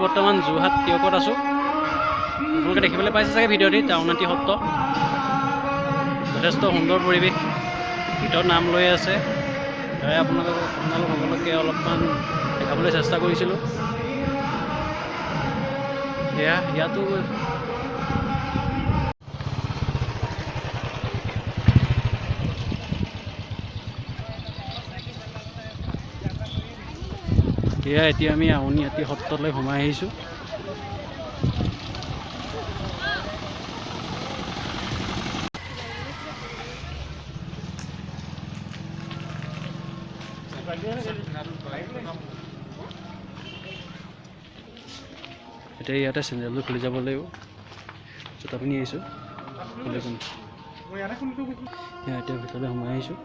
বৰ্তমান যোৰহাট টিয়কত আছোঁ। আপোনালোকে দেখিবলৈ পাইছে চাগে ভিডিঅ'টিত আউনীআটী সত্ৰ। যথেষ্ট সুন্দৰ পৰিৱেশ, ভিতৰত নাম লৈ আছে। তাৰে আপোনালোকসকলকে অলপমান দেখাবলৈ চেষ্টা কৰিছিলোঁ। ইয়াতো এতিয়া আমি আউনীআটী সত্ৰলৈ সোমাই আহিছোঁ। এতিয়া ইয়াতে চেণ্ডেলটো খুলি যাব লাগিব। জোতা পিন্ধি আহিছোঁ, এতিয়া ভিতৰলৈ সোমাই আহিছোঁ।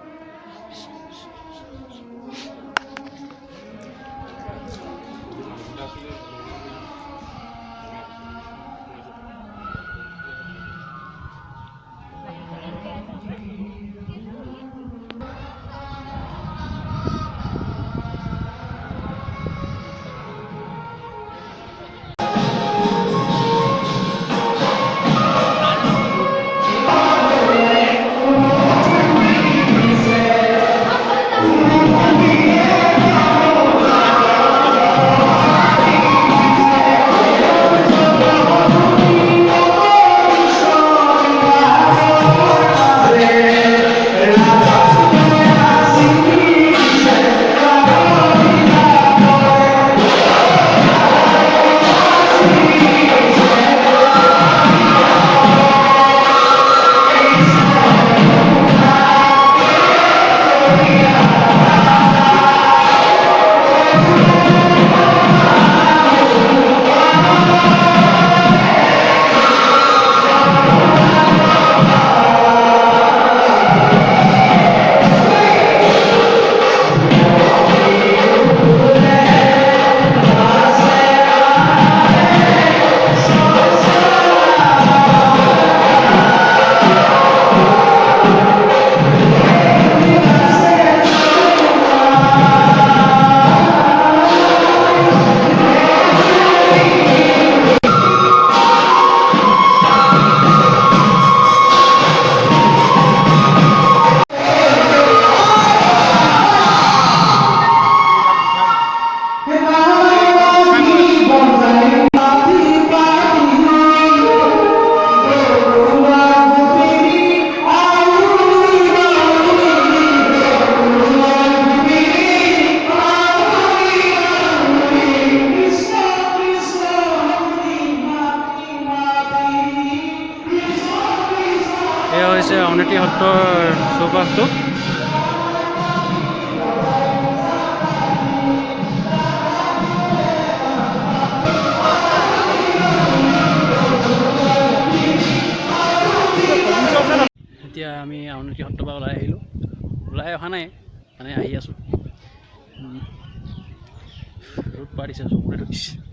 এয়া হৈছে আউনীআটী সত্ৰৰ চৌপাশটো। এতিয়া আমি আউনীআটী সত্ৰৰ পৰা ওলাই আহিলোঁ। ওলাই অহা নাই, মানে আহি আছোঁ। ৰ'দ পাই দিছে, চকুৰে ধৰিছে।